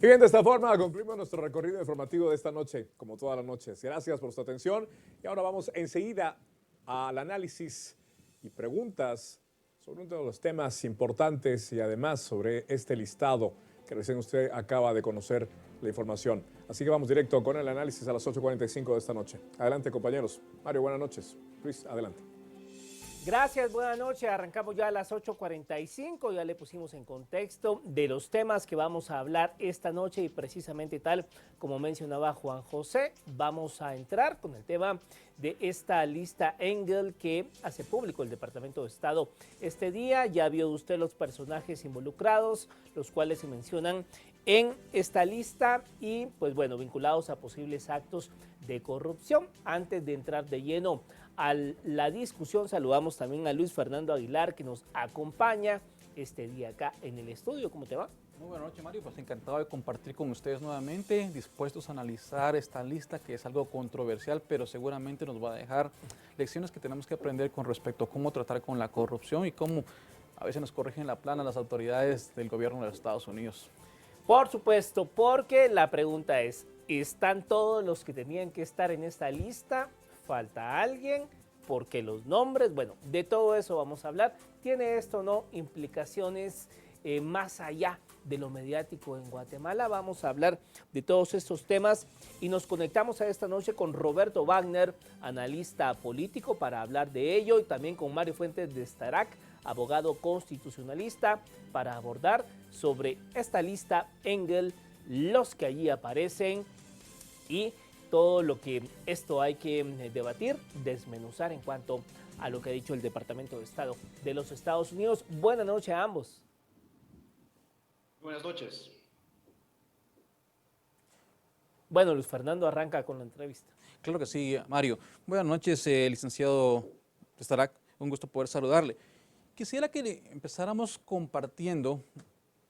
Y bien, de esta forma concluimos nuestro recorrido informativo de esta noche, como todas las noches. Gracias por su atención y ahora vamos enseguida al análisis y preguntas sobre uno de los temas importantes y además sobre este listado que recién usted acaba de conocer la información. Así que vamos directo con el análisis a las 8:45 de esta noche. Adelante, compañeros. Mario, buenas noches. Luis, adelante. Gracias, buenas noches. Arrancamos ya a las 8:45. Ya le pusimos en contexto de los temas que vamos a hablar esta noche y precisamente tal como mencionaba Juan José, vamos a entrar con el tema de esta lista Engel que hace público el Departamento de Estado este día. Ya vio usted los personajes involucrados, los cuales se mencionan en esta lista y pues bueno, vinculados a posibles actos de corrupción. Antes de entrar de lleno a la discusión, saludamos también a Luis Fernando Aguilar que nos acompaña este día acá en el estudio. ¿Cómo te va? Muy buenas noches, Mario. Pues encantado de compartir con ustedes nuevamente, dispuestos a analizar esta lista que es algo controversial, pero seguramente nos va a dejar lecciones que tenemos que aprender con respecto a cómo tratar con la corrupción y cómo a veces nos corrigen la plana las autoridades del gobierno de los Estados Unidos. Por supuesto, porque la pregunta es, ¿están todos los que tenían que estar en esta lista? ¿Falta alguien? ¿Por qué los nombres? Bueno, de todo eso vamos a hablar. ¿Tiene esto o no implicaciones más allá de lo mediático en Guatemala? Vamos a hablar de todos estos temas y nos conectamos a esta noche con Roberto Wagner, analista político, para hablar de ello, y también con Mario Fuentes de Starac, abogado constitucionalista, para abordar sobre esta lista Engel, los que allí aparecen y todo lo que esto hay que debatir, desmenuzar en cuanto a lo que ha dicho el Departamento de Estado de los Estados Unidos. Buenas noches a ambos. Buenas noches. Bueno, Luis Fernando arranca con la entrevista. Claro que sí, Mario. Buenas noches, licenciado Starac. Un gusto poder saludarle. Quisiera que empezáramos compartiendo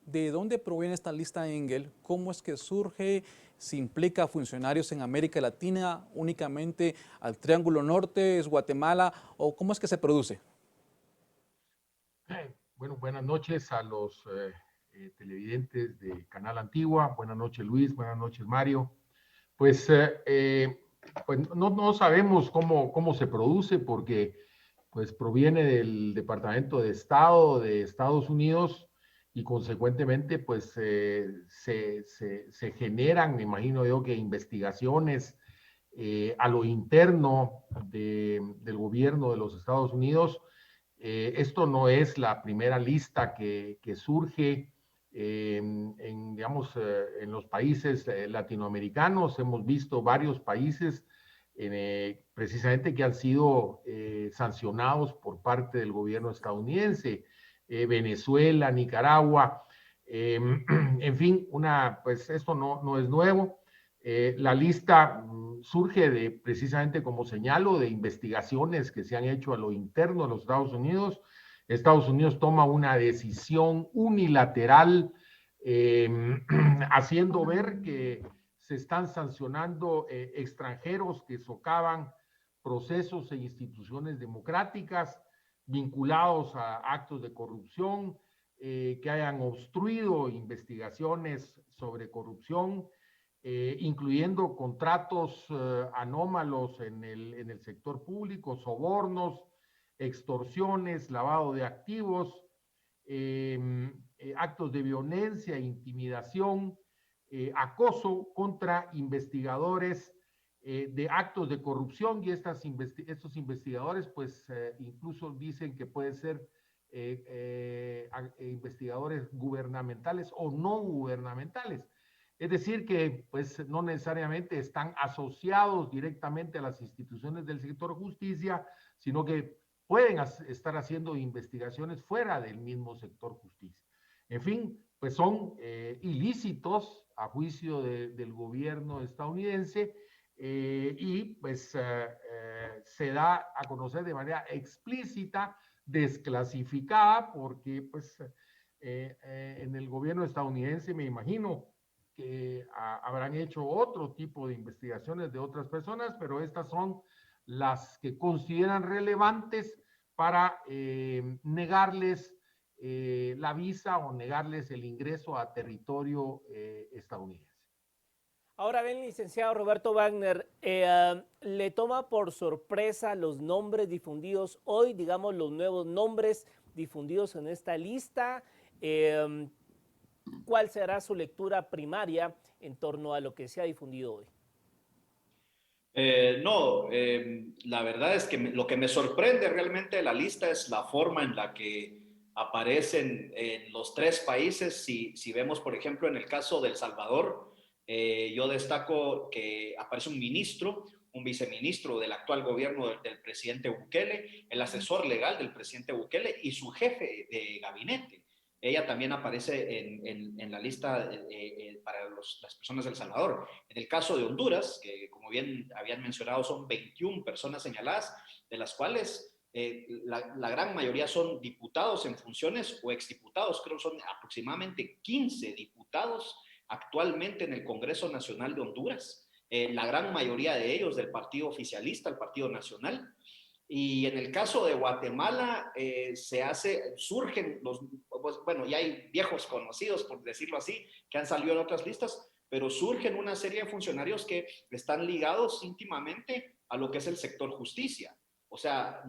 de dónde proviene esta lista Engel, cómo es que surge, si implica funcionarios en América Latina, únicamente al Triángulo Norte, es Guatemala, o cómo es que se produce. Bueno, buenas noches a los televidentes de Canal Antigua. Buenas noches, Luis. Buenas noches, Mario. Pues, pues no sabemos cómo se produce porque pues proviene del Departamento de Estado de Estados Unidos y consecuentemente pues se generan, me imagino yo, que investigaciones a lo interno del gobierno de los Estados Unidos. Esto no es la primera lista que surge digamos, en los países latinoamericanos. Hemos visto varios países precisamente que han sido sancionados por parte del gobierno estadounidense, Venezuela, Nicaragua, en fin, pues esto no es nuevo. La lista surge precisamente, como señalo, de investigaciones que se han hecho a lo interno de los Estados Unidos. Estados Unidos toma una decisión unilateral, haciendo ver que se están sancionando extranjeros que socavan procesos e instituciones democráticas vinculados a actos de corrupción, que hayan obstruido investigaciones sobre corrupción, incluyendo contratos anómalos en el sector público, sobornos, extorsiones, lavado de activos, actos de violencia, intimidación, acoso contra investigadores de actos de corrupción, y estos investigadores pues incluso dicen que pueden ser investigadores gubernamentales o no gubernamentales. Es decir, que pues no necesariamente están asociados directamente a las instituciones del sector justicia, sino que pueden estar haciendo investigaciones fuera del mismo sector justicia. En fin, pues son ilícitos a juicio del gobierno estadounidense, y pues se da a conocer de manera explícita, desclasificada, porque pues en el gobierno estadounidense me imagino que habrán hecho otro tipo de investigaciones de otras personas, pero estas son las que consideran relevantes para negarles la visa o negarles el ingreso a territorio estadounidense. Ahora bien, licenciado Roberto Wagner, ¿le toma por sorpresa los nombres difundidos hoy, digamos los nuevos nombres difundidos en esta lista? ¿Cuál será su lectura primaria en torno a lo que se ha difundido hoy? No, la verdad es que lo que me sorprende realmente de la lista es la forma en la que aparecen los tres países. Si vemos, por ejemplo, en el caso de El Salvador, yo destaco que aparece un ministro, un viceministro del actual gobierno del presidente Bukele, el asesor legal del presidente Bukele y su jefe de gabinete. Ella también aparece en la lista para las personas de El Salvador. En el caso de Honduras, que como bien habían mencionado, son 21 personas señaladas, de las cuales la gran mayoría son diputados en funciones o exdiputados. Creo que son aproximadamente 15 diputados actualmente en el Congreso Nacional de Honduras. La gran mayoría de ellos del partido oficialista, el Partido Nacional. Y en el caso de Guatemala surgen bueno, ya hay viejos conocidos, por decirlo así, que han salido en otras listas, pero surgen una serie de funcionarios que están ligados íntimamente a lo que es el sector justicia. O sea,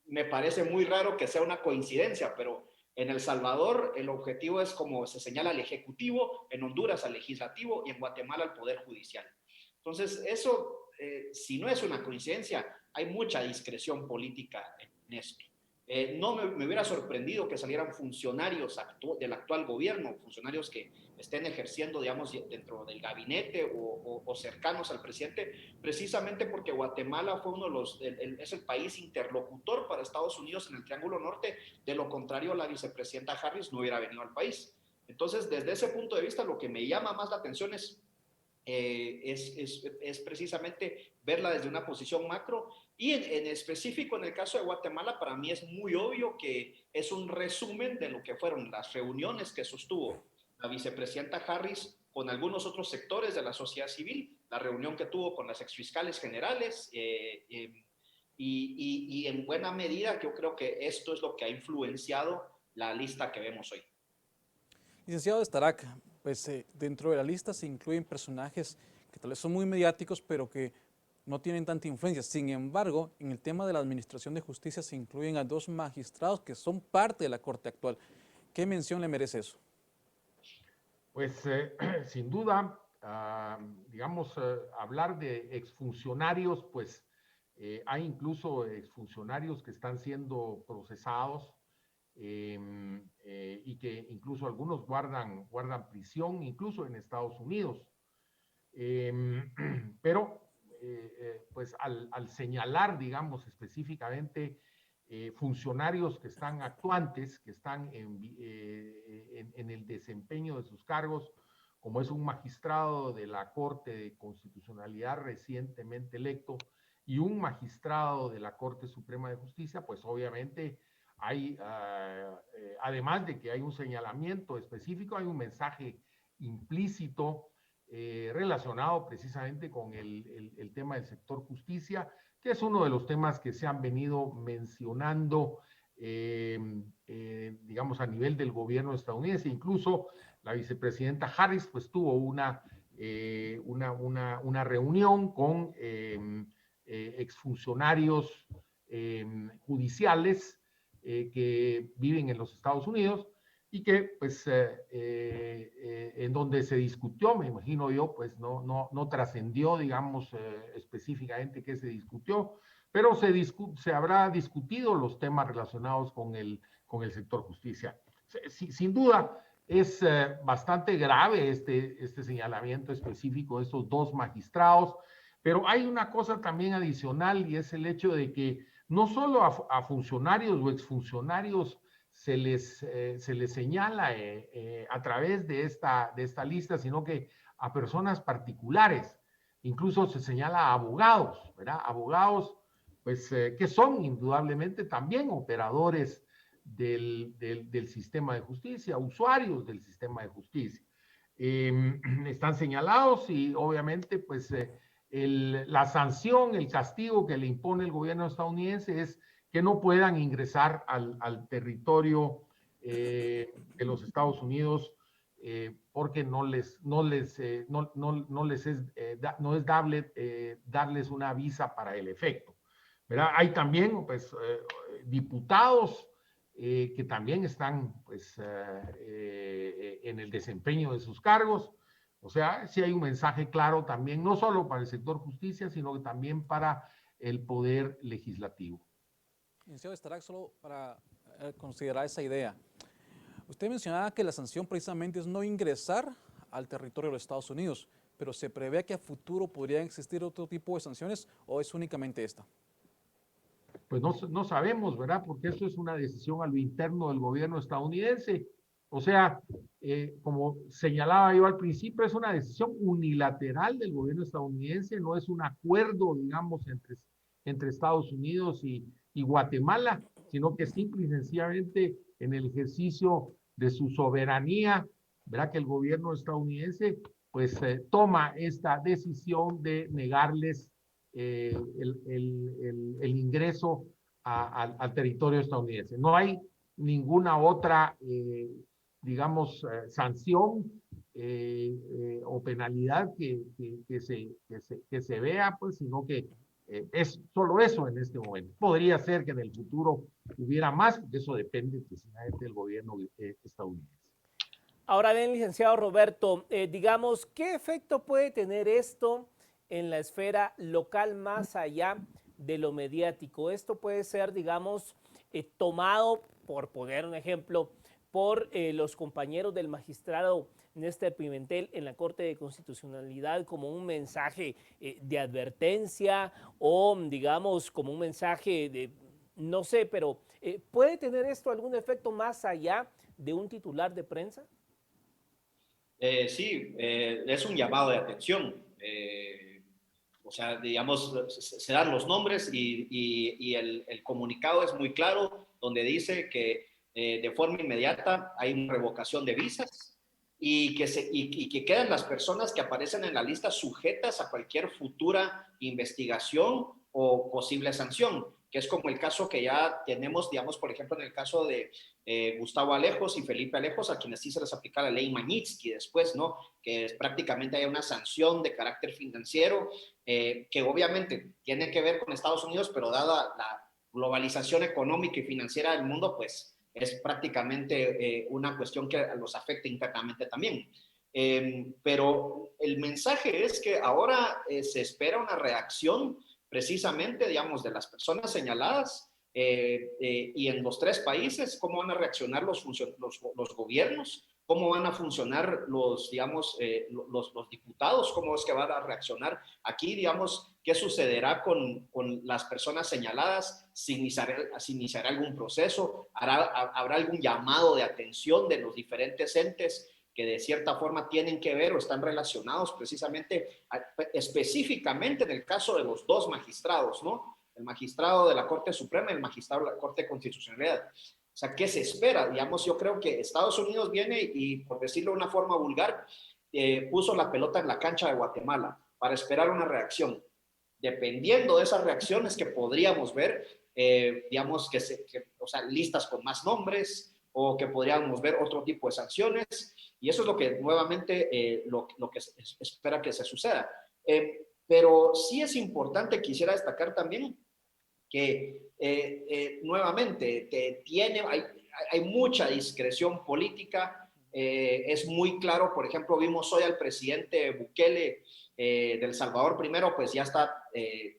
me parece muy raro que sea una coincidencia, pero en El Salvador el objetivo es, como se señala, al Ejecutivo, en Honduras al Legislativo y en Guatemala al Poder Judicial. Entonces, eso, si no es una coincidencia, hay mucha discreción política en esto. No me hubiera sorprendido que salieran funcionarios del actual gobierno, funcionarios que estén ejerciendo, digamos, dentro del gabinete o cercanos al presidente, precisamente porque Guatemala fue es el país interlocutor para Estados Unidos en el Triángulo Norte. De lo contrario, la vicepresidenta Harris no hubiera venido al país. Entonces, desde ese punto de vista, lo que me llama más la atención es precisamente verla desde una posición macro y en específico en el caso de Guatemala. Para mí es muy obvio que es un resumen de lo que fueron las reuniones que sostuvo la vicepresidenta Harris con algunos otros sectores de la sociedad civil, la reunión que tuvo con las exfiscales generales y en buena medida yo creo que esto es lo que ha influenciado la lista que vemos hoy. Licenciado Starac, pues dentro de la lista se incluyen personajes que tal vez son muy mediáticos, pero que no tienen tanta influencia. Sin embargo, en el tema de la administración de justicia se incluyen a 2 magistrados que son parte de la Corte actual. ¿Qué mención le merece eso? Pues sin duda, digamos, hablar de exfuncionarios, pues hay incluso exfuncionarios que están siendo procesados y que incluso algunos guardan prisión, incluso en Estados Unidos. Pero, pues al señalar, digamos, específicamente funcionarios que están actuantes, que están en el desempeño de sus cargos, como es un magistrado de la Corte de Constitucionalidad recientemente electo y un magistrado de la Corte Suprema de Justicia, pues obviamente hay, además de que hay un señalamiento específico, hay un mensaje implícito relacionado precisamente con el tema del sector justicia, que es uno de los temas que se han venido mencionando, digamos, a nivel del gobierno estadounidense. Incluso la vicepresidenta Harris pues tuvo una reunión con exfuncionarios judiciales que viven en los Estados Unidos y que pues en donde se discutió, me imagino yo, pues no trascendió, digamos, específicamente qué se discutió, pero se habrá discutido los temas relacionados con el sector justicia. Sin duda, es bastante grave este señalamiento específico de estos 2 magistrados, pero hay una cosa también adicional y es el hecho de que no solo a funcionarios o exfuncionarios se les señala a través de esta lista, sino que a personas particulares. Incluso se señala a abogados, ¿verdad? Abogados, pues, que son indudablemente también operadores del sistema de justicia, usuarios del sistema de justicia. Están señalados y obviamente, pues, la sanción, el castigo que le impone el gobierno estadounidense es que no puedan ingresar al territorio de los Estados Unidos porque no es dable darles una visa para el efecto, ¿verdad? Hay también pues, diputados que también están pues, en el desempeño de sus cargos. O sea, sí hay un mensaje claro también, no solo para el sector justicia, sino también para el poder legislativo. Licenciado Starac, solo para considerar esa idea. Usted mencionaba que la sanción precisamente es no ingresar al territorio de los Estados Unidos, pero ¿se prevé que a futuro podrían existir otro tipo de sanciones o es únicamente esta? Pues no sabemos, ¿verdad? Porque esto es una decisión a lo interno del gobierno estadounidense. O sea, como señalaba yo al principio, es una decisión unilateral del gobierno estadounidense, no es un acuerdo, digamos, entre Estados Unidos y Guatemala, sino que simple y sencillamente en el ejercicio de su soberanía, ¿verdad? Que el gobierno estadounidense pues toma esta decisión de negarles el ingreso al territorio estadounidense. No hay ninguna otra, digamos, sanción o penalidad que se vea, pues, sino que es solo eso en este momento. Podría ser que en el futuro hubiera más, porque eso depende precisamente del gobierno estadounidense. Ahora bien, licenciado Roberto, digamos, ¿qué efecto puede tener esto en la esfera local más allá de lo mediático? Esto puede ser, digamos, tomado, por poner un ejemplo, por los compañeros del magistrado Néstor Pimentel en la Corte de Constitucionalidad como un mensaje de advertencia o, digamos, como un mensaje de, no sé, pero ¿puede tener esto algún efecto más allá de un titular de prensa? Sí, es un llamado de atención. O sea, digamos, se dan los nombres y el comunicado es muy claro, donde dice que de forma inmediata hay una revocación de visas y que quedan las personas que aparecen en la lista sujetas a cualquier futura investigación o posible sanción, que es como el caso que ya tenemos, digamos, por ejemplo, en el caso de Gustavo Alejos y Felipe Alejos, a quienes sí se les aplica la ley Magnitsky después, ¿no? Que es, prácticamente hay una sanción de carácter financiero que obviamente tiene que ver con Estados Unidos, pero dada la globalización económica y financiera del mundo, pues es prácticamente una cuestión que los afecta internamente también. Pero el mensaje es que ahora se espera una reacción precisamente, digamos, de las personas señaladas y en los tres países, cómo van a reaccionar los gobiernos, cómo van a funcionar los, digamos, los diputados, cómo es que van a reaccionar aquí, digamos, qué sucederá con las personas señaladas, si iniciará algún proceso, habrá algún llamado de atención de los diferentes entes que de cierta forma tienen que ver o están relacionados precisamente, específicamente en el caso de los dos magistrados, ¿no? El magistrado de la Corte Suprema y el magistrado de la Corte de Constitucionalidad. O sea, ¿qué se espera? Digamos, yo creo que Estados Unidos viene y, por decirlo de una forma vulgar, puso la pelota en la cancha de Guatemala para esperar una reacción. Dependiendo de esas reacciones que podríamos ver, digamos, o sea, listas con más nombres o que podríamos ver otro tipo de sanciones. Y eso es lo que nuevamente lo que se espera que se suceda. Pero sí es importante, quisiera destacar también que nuevamente hay mucha discreción política. Es muy claro, por ejemplo, vimos hoy al presidente Bukele del Salvador primero, pues ya está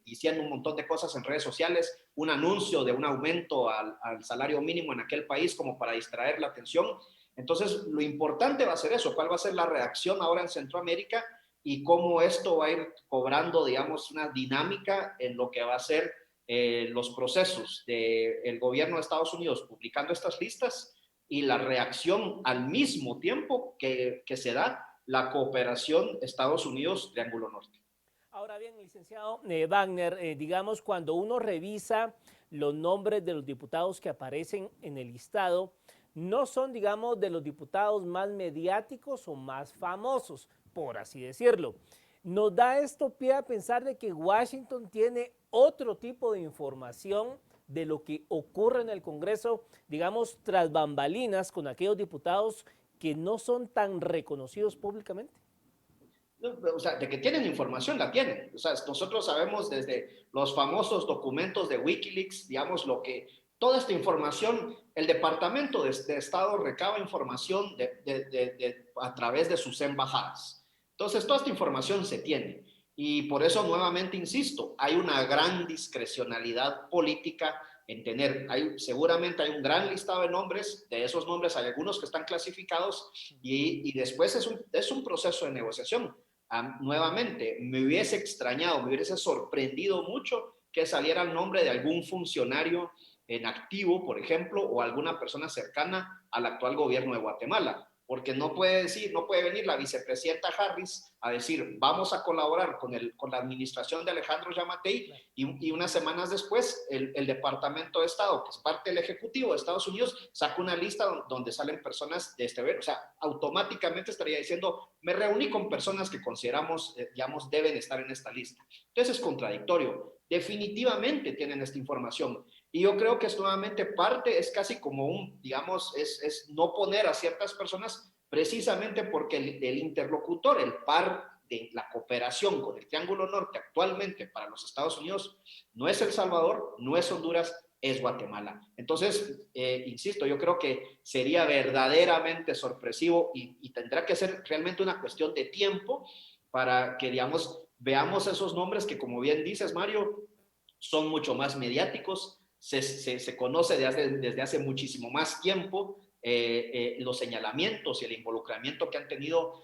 diciendo un montón de cosas en redes sociales, un anuncio de un aumento al salario mínimo en aquel país como para distraer la atención. Entonces, lo importante va a ser eso, cuál va a ser la reacción ahora en Centroamérica y cómo esto va a ir cobrando, digamos, una dinámica en lo que va a ser los procesos del gobierno de Estados Unidos publicando estas listas y la reacción al mismo tiempo que se da la cooperación Estados Unidos-Triángulo Norte. Ahora bien, licenciado Wagner, digamos, cuando uno revisa los nombres de los diputados que aparecen en el listado, no son, digamos, de los diputados más mediáticos o más famosos, por así decirlo. Nos da esto pie a pensar de que Washington tiene otro tipo de información de lo que ocurre en el Congreso, digamos, tras bambalinas con aquellos diputados que no son tan reconocidos públicamente? O sea, de que tienen información, la tienen. O sea, nosotros sabemos desde los famosos documentos de Wikileaks, digamos, toda esta información, el Departamento de Estado recaba información a través de sus embajadas. Entonces, toda esta información se tiene. Y por eso, nuevamente, insisto, hay una gran discrecionalidad política en tener, seguramente hay un gran listado de nombres, de esos nombres hay algunos que están clasificados y después es un proceso de negociación. Nuevamente, me hubiese extrañado, me hubiese sorprendido mucho que saliera el nombre de algún funcionario en activo, por ejemplo, o alguna persona cercana al actual gobierno de Guatemala, porque no puede venir la vicepresidenta Harris a decir, vamos a colaborar con la administración de Alejandro Yamatei, y unas semanas después el Departamento de Estado, que es parte del Ejecutivo de Estados Unidos, saca una lista donde salen personas de este ver, o sea, automáticamente estaría diciendo, me reuní con personas que consideramos, digamos, deben estar en esta lista. Entonces es contradictorio. Definitivamente tienen esta información. Y yo creo que es nuevamente parte, es casi como digamos, es no poner a ciertas personas precisamente porque el interlocutor, el par de la cooperación con el Triángulo Norte actualmente para los Estados Unidos no es El Salvador, no es Honduras, es Guatemala. Entonces, insisto, yo creo que sería verdaderamente sorpresivo y tendrá que ser realmente una cuestión de tiempo para que, digamos, veamos esos nombres que, como bien dices, Mario, son mucho más mediáticos, se conoce desde hace muchísimo más tiempo los señalamientos y el involucramiento que han tenido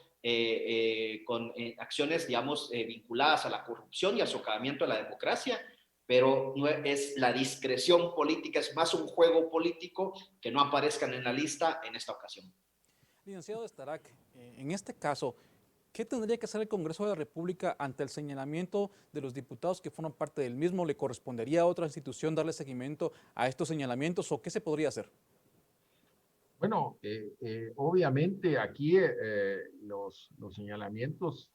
con acciones, digamos, vinculadas a la corrupción y al socavamiento de la democracia, pero no es la discreción política, es más un juego político que no aparezcan en la lista en esta ocasión. Licenciado Starac, en este caso, ¿qué tendría que hacer el Congreso de la República ante el señalamiento de los diputados que forman parte del mismo? ¿Le correspondería a otra institución darle seguimiento a estos señalamientos o qué se podría hacer? Bueno, obviamente aquí los señalamientos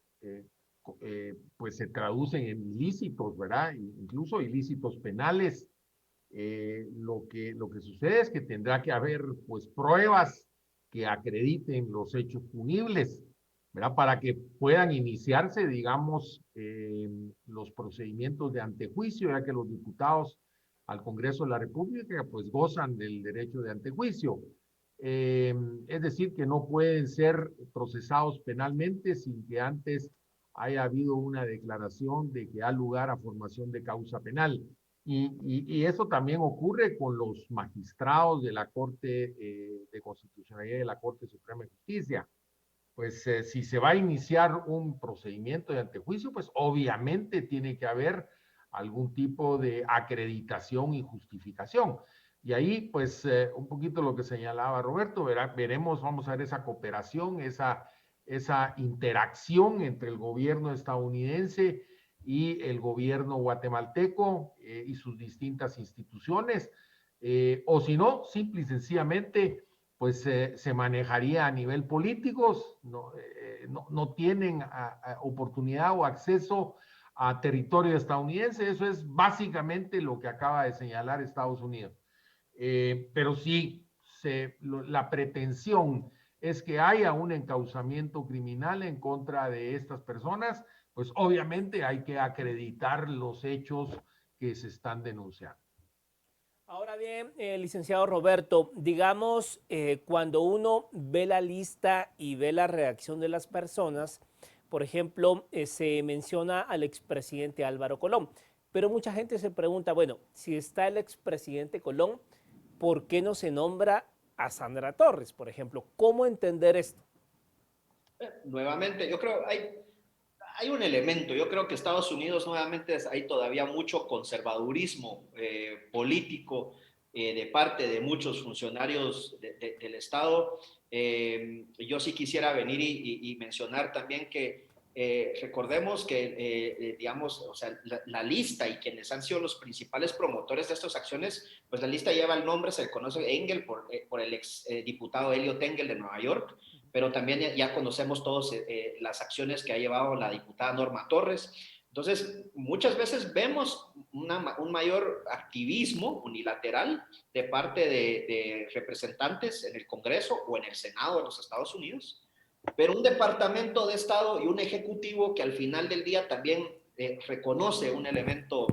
pues se traducen en ilícitos, ¿verdad? Incluso ilícitos penales. Lo que sucede es que tendrá que haber pues pruebas que acrediten los hechos punibles, ¿verdad? Para que puedan iniciarse, digamos, los procedimientos de antejuicio, ya que los diputados al Congreso de la República pues gozan del derecho de antejuicio. Es decir, que no pueden ser procesados penalmente sin que antes haya habido una declaración de que da lugar a formación de causa penal. Y eso también ocurre con los magistrados de la Corte de Constitucionalidad y de la Corte Suprema de Justicia. Pues si se va a iniciar un procedimiento de antejuicio, pues obviamente tiene que haber algún tipo de acreditación y justificación. Y ahí, pues, un poquito lo que señalaba Roberto, veremos, vamos a ver esa cooperación, esa interacción entre el gobierno estadounidense y el gobierno guatemalteco y sus distintas instituciones, o si no, simple y sencillamente, pues se manejaría a nivel político, no tienen oportunidad o acceso a territorio estadounidense, eso es básicamente lo que acaba de señalar Estados Unidos. Pero sí, la pretensión es que haya un encauzamiento criminal en contra de estas personas, pues obviamente hay que acreditar los hechos que se están denunciando. Ahora bien, licenciado Roberto, digamos, cuando uno ve la lista y ve la reacción de las personas, por ejemplo, se menciona al expresidente Álvaro Colón, pero mucha gente se pregunta, bueno, si está el expresidente Colón, ¿por qué no se nombra a Sandra Torres, por ejemplo? ¿Cómo entender esto? Nuevamente, yo creo hay un elemento, yo creo que Estados Unidos nuevamente hay todavía mucho conservadurismo político de parte de muchos funcionarios del Estado. Yo sí quisiera venir y mencionar también que recordemos que, digamos, o sea, la lista y quienes han sido los principales promotores de estas acciones, pues la lista lleva el nombre, se conoce Engel por el ex diputado Elliot Engel de Nueva York, pero también ya conocemos todos las acciones que ha llevado la diputada Norma Torres. Entonces, muchas veces vemos un mayor activismo unilateral de parte de representantes en el Congreso o en el Senado de los Estados Unidos, pero un departamento de Estado y un ejecutivo que al final del día también reconoce un elemento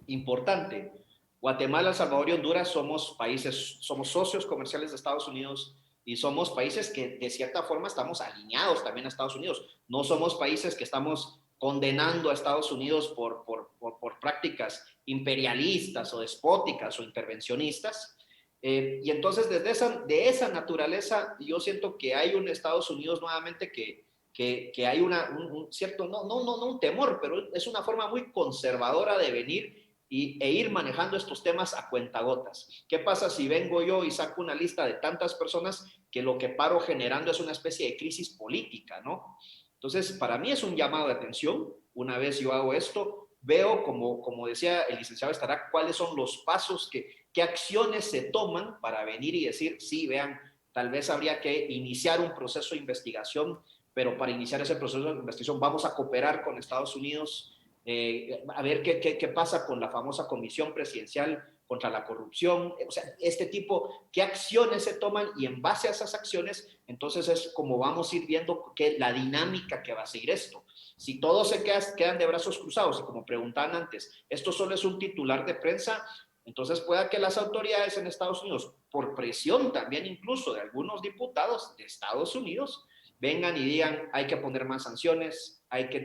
importante. Guatemala, El Salvador y Honduras somos países, somos socios comerciales de Estados Unidos y somos países que de cierta forma estamos alineados también a Estados Unidos. No somos países que estamos condenando a Estados Unidos por prácticas imperialistas o despóticas o intervencionistas. Y entonces de esa naturaleza yo siento que hay un Estados Unidos nuevamente que hay un cierto, no un temor, pero es una forma muy conservadora de venir e ir manejando estos temas a cuentagotas. ¿Qué pasa si vengo yo y saco una lista de tantas personas que lo que paro generando es una especie de crisis política, ¿no? Entonces, para mí es un llamado de atención. Una vez yo hago esto, veo, como decía el licenciado Estará, cuáles son los pasos, qué acciones se toman para venir y decir, sí, vean, tal vez habría que iniciar un proceso de investigación, pero para iniciar ese proceso de investigación vamos a cooperar con Estados Unidos, a ver qué pasa con la famosa Comisión Presidencial contra la Corrupción, o sea, este tipo, qué acciones se toman y en base a esas acciones, entonces es como vamos a ir viendo la dinámica que va a seguir esto. Si todos se quedan de brazos cruzados y como preguntaban antes, esto solo es un titular de prensa, entonces pueda que las autoridades en Estados Unidos, por presión también incluso de algunos diputados de Estados Unidos, vengan y digan, hay que poner más sanciones, hay que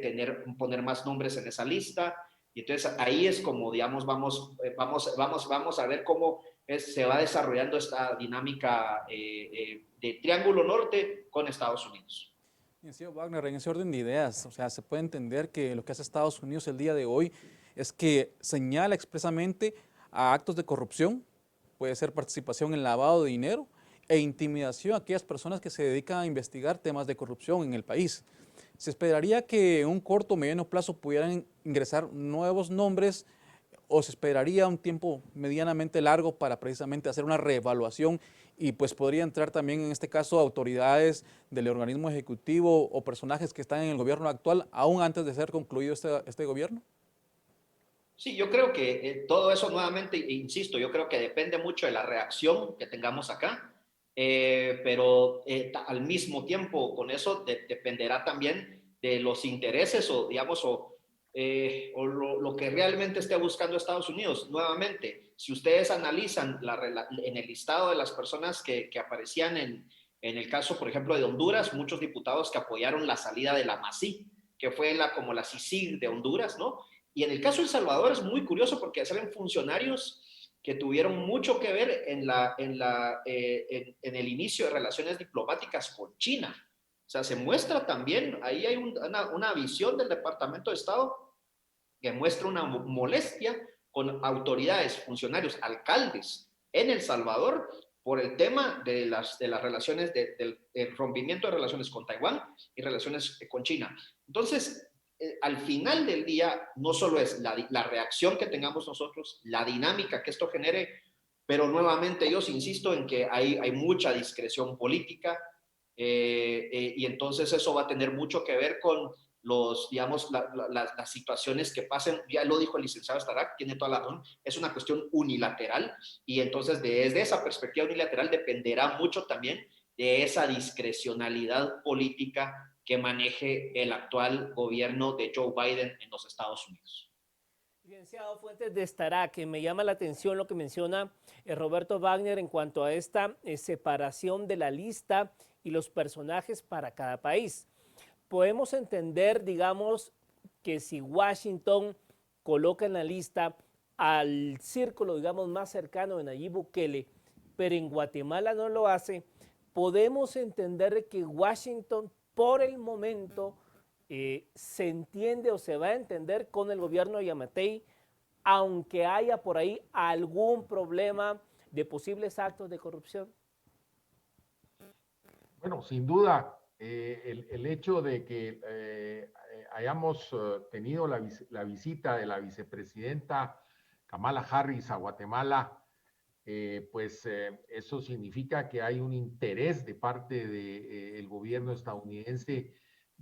poner más nombres en esa lista. Y entonces ahí es como, digamos, vamos a ver cómo se va desarrollando esta dinámica de Triángulo Norte con Estados Unidos. Señor Wagner, en ese orden de ideas, o sea, se puede entender que lo que hace Estados Unidos el día de hoy es que señala expresamente a actos de corrupción, puede ser participación en lavado de dinero e intimidación a aquellas personas que se dedican a investigar temas de corrupción en el país. Se esperaría que en un corto o mediano plazo pudieran ingresar nuevos nombres o se esperaría un tiempo medianamente largo para precisamente hacer una reevaluación y pues podría entrar también en este caso autoridades del organismo ejecutivo o personajes que están en el gobierno actual aún antes de ser concluido este gobierno? Sí, yo creo que todo eso nuevamente, insisto, yo creo que depende mucho de la reacción que tengamos acá, pero al mismo tiempo con eso dependerá también de los intereses o, digamos, o lo que realmente esté buscando Estados Unidos. Nuevamente, si ustedes analizan en el listado de las personas que aparecían en el caso, por ejemplo, de Honduras, muchos diputados que apoyaron la salida de la MASI, que fue como la CICIG de Honduras, ¿no? Y en el caso de El Salvador es muy curioso porque salen funcionarios que tuvieron mucho que ver en el inicio de relaciones diplomáticas con China. O sea, se muestra también, ahí hay una visión del Departamento de Estado que muestra una molestia con autoridades, funcionarios, alcaldes en El Salvador por el tema de las relaciones, del rompimiento de relaciones con Taiwán y relaciones con China. Entonces, al final del día, no solo es la reacción que tengamos nosotros, la dinámica que esto genere, pero nuevamente yo insisto en que hay mucha discreción política y entonces eso va a tener mucho que ver con digamos, las situaciones que pasen, ya lo dijo el licenciado Starak, tiene toda la razón, es una cuestión unilateral y entonces desde esa perspectiva unilateral dependerá mucho también de esa discrecionalidad política que maneje el actual gobierno de Joe Biden en los Estados Unidos. Licenciado Fuentes de Estará, que me llama la atención lo que menciona Roberto Wagner en cuanto a esta separación de la lista y los personajes para cada país. Podemos entender, digamos, que si Washington coloca en la lista al círculo, digamos, más cercano de Nayib Bukele, pero en Guatemala no lo hace, podemos entender que Washington por el momento se entiende o se va a entender con el gobierno de Yamatei, aunque haya por ahí algún problema de posibles actos de corrupción. Bueno, sin duda, el hecho de que hayamos tenido la visita de la vicepresidenta Kamala Harris a Guatemala, pues eso significa que hay un interés de parte del gobierno estadounidense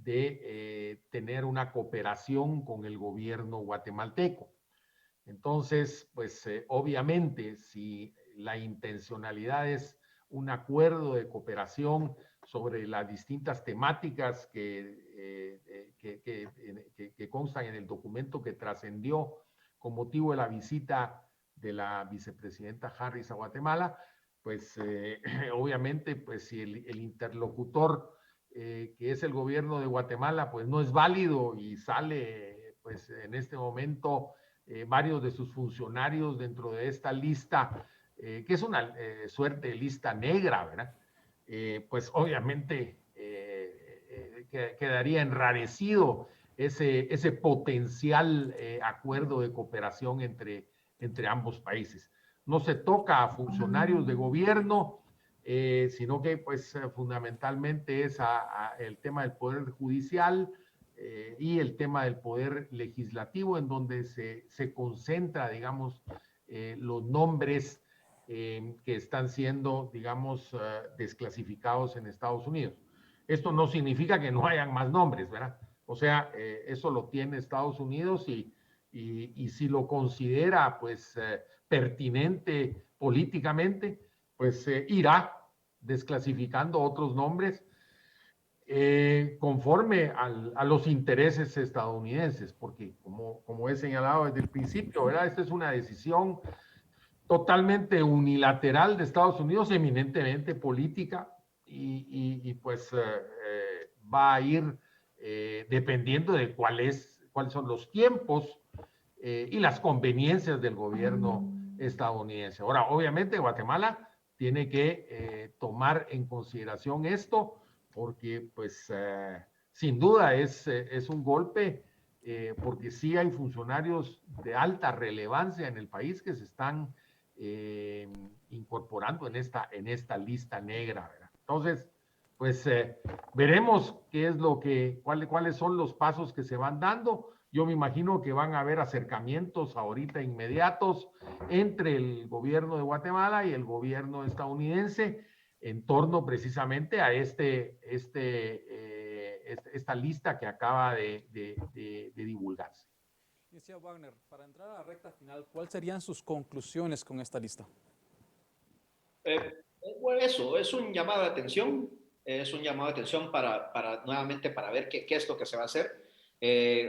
de tener una cooperación con el gobierno guatemalteco. Entonces, pues obviamente, si la intencionalidad es un acuerdo de cooperación sobre las distintas temáticas que constan en el documento que trascendió con motivo de la visita de la vicepresidenta Harris a Guatemala, pues obviamente, pues si el interlocutor que es el gobierno de Guatemala, pues no es válido y sale, pues en este momento, varios de sus funcionarios dentro de esta lista, que es una suerte de lista negra, ¿verdad? Pues obviamente quedaría enrarecido ese potencial acuerdo de cooperación entre ambos países. No se toca a funcionarios de gobierno, sino que pues fundamentalmente es el tema del poder judicial y el tema del poder legislativo, en donde se concentra, digamos, los nombres que están siendo, digamos, desclasificados en Estados Unidos. Esto no significa que no hayan más nombres, ¿verdad? O sea, eso lo tiene Estados Unidos y si lo considera, pues, pertinente políticamente, pues irá desclasificando otros nombres conforme a los intereses estadounidenses, porque como he señalado desde el principio, ¿verdad? Esta es una decisión totalmente unilateral de Estados Unidos, eminentemente política, y pues va a ir dependiendo de cuáles son los tiempos y las conveniencias del gobierno estadounidense. Ahora, obviamente, Guatemala tiene que tomar en consideración esto, porque pues sin duda es un golpe, porque sí hay funcionarios de alta relevancia en el país que se están incorporando en esta lista negra, ¿verdad? Entonces, pues veremos qué es cuáles son los pasos que se van dando. Yo me imagino que van a haber acercamientos ahorita inmediatos entre el gobierno de Guatemala y el gobierno estadounidense en torno precisamente a esta lista que acaba de divulgarse. Licenciado Wagner, para entrar a la recta final, ¿cuáles serían sus conclusiones con esta lista? Bueno, eso es un llamado de atención, nuevamente para ver qué es lo que se va a hacer.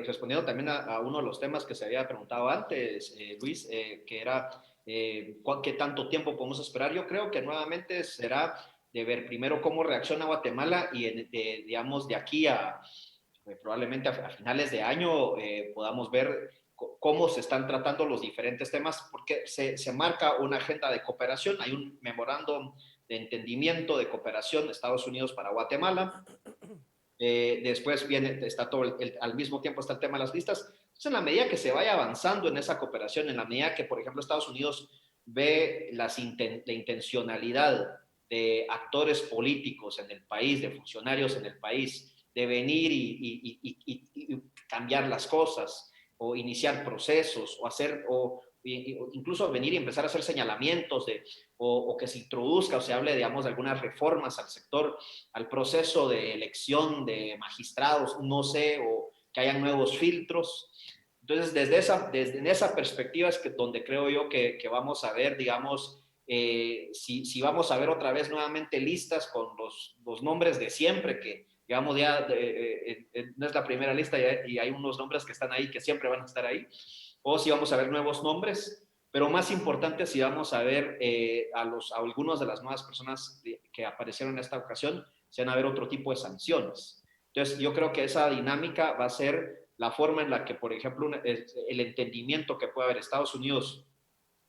Respondiendo también a uno de los temas que se había preguntado antes, Luis, que era qué tanto tiempo podemos esperar. Yo creo que nuevamente será de ver primero cómo reacciona Guatemala y digamos de aquí a probablemente a finales de año podamos ver cómo se están tratando los diferentes temas, porque se marca una agenda de cooperación, hay un memorándum de entendimiento de cooperación de Estados Unidos para Guatemala. Después está al mismo tiempo está el tema de las listas. Entonces, en la medida que se vaya avanzando en esa cooperación, en la medida que, por ejemplo, Estados Unidos ve la intencionalidad de actores políticos en el país, de funcionarios en el país, de venir y cambiar las cosas, o iniciar procesos, o incluso venir y empezar a hacer señalamientos o que se introduzca o se hable, digamos, de algunas reformas al sector, al proceso de elección de magistrados, no sé, o que hayan nuevos filtros. Entonces, desde esa perspectiva es donde creo yo que vamos a ver, digamos, si vamos a ver otra vez nuevamente listas con los nombres de siempre, que digamos ya no es la primera lista y hay unos nombres que están ahí que siempre van a estar ahí, o si vamos a ver nuevos nombres, pero más importante si vamos a ver a algunos de las nuevas personas que aparecieron en esta ocasión, si van a haber otro tipo de sanciones. Entonces yo creo que esa dinámica va a ser la forma en la que, por ejemplo, el entendimiento que puede haber Estados Unidos,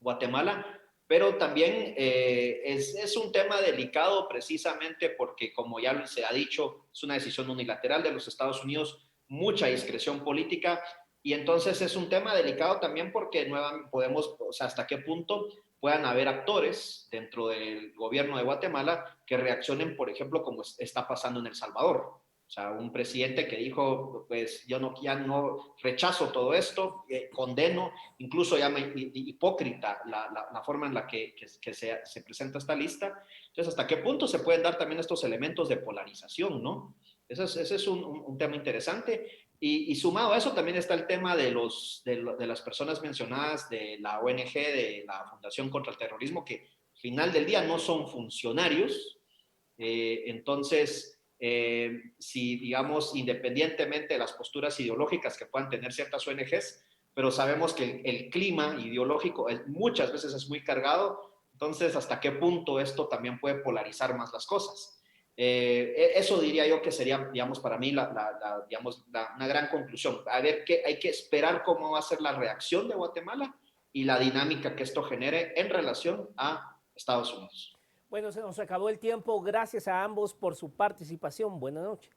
Guatemala, pero también es un tema delicado precisamente porque, como ya se ha dicho, es una decisión unilateral de los Estados Unidos, mucha discreción política, y entonces es un tema delicado también porque podemos, o sea, hasta qué punto puedan haber actores dentro del gobierno de Guatemala que reaccionen, por ejemplo, como está pasando en El Salvador. O sea, un presidente que dijo, pues ya no rechazo todo esto, condeno, incluso llama hipócrita la forma en la que se presenta esta lista. Entonces, ¿hasta qué punto se pueden dar también estos elementos de polarización, no? Ese es un tema interesante. Y sumado a eso también está el tema de las personas mencionadas de la ONG, de la Fundación contra el Terrorismo, que al final del día no son funcionarios. Entonces, si digamos, independientemente de las posturas ideológicas que puedan tener ciertas ONGs, pero sabemos que el clima ideológico muchas veces es muy cargado, entonces hasta qué punto esto también puede polarizar más las cosas. Eso diría yo que sería, digamos, para mí una gran conclusión. A ver, hay que esperar cómo va a ser la reacción de Guatemala y la dinámica que esto genere en relación a Estados Unidos. Bueno, se nos acabó el tiempo. Gracias a ambos por su participación. Buenas noches.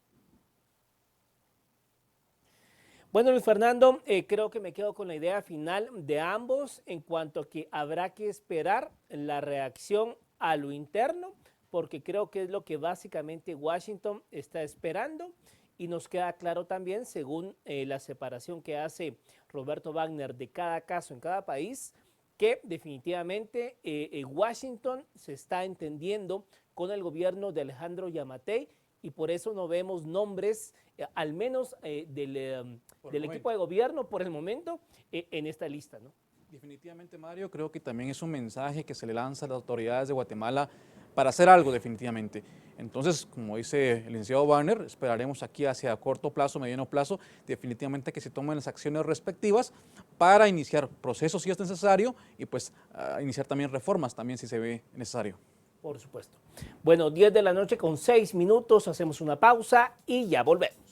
Bueno, Luis Fernando, creo que me quedo con la idea final de ambos en cuanto a que habrá que esperar la reacción a lo interno, porque creo que es lo que básicamente Washington está esperando, y nos queda claro también, según la separación que hace Roberto Wagner de cada caso en cada país, que definitivamente Washington se está entendiendo con el gobierno de Alejandro Yamatei, y por eso no vemos nombres, al menos del equipo de gobierno por el momento, en esta lista, ¿no? Definitivamente, Mario, creo que también es un mensaje que se le lanza a las autoridades de Guatemala para hacer algo definitivamente. Entonces, como dice el licenciado Wagner, esperaremos aquí hacia corto plazo, mediano plazo, definitivamente que se tomen las acciones respectivas para iniciar procesos si es necesario y pues iniciar también reformas también si se ve necesario. Por supuesto. Bueno, 10 de la noche con 6 minutos, hacemos una pausa y ya volvemos.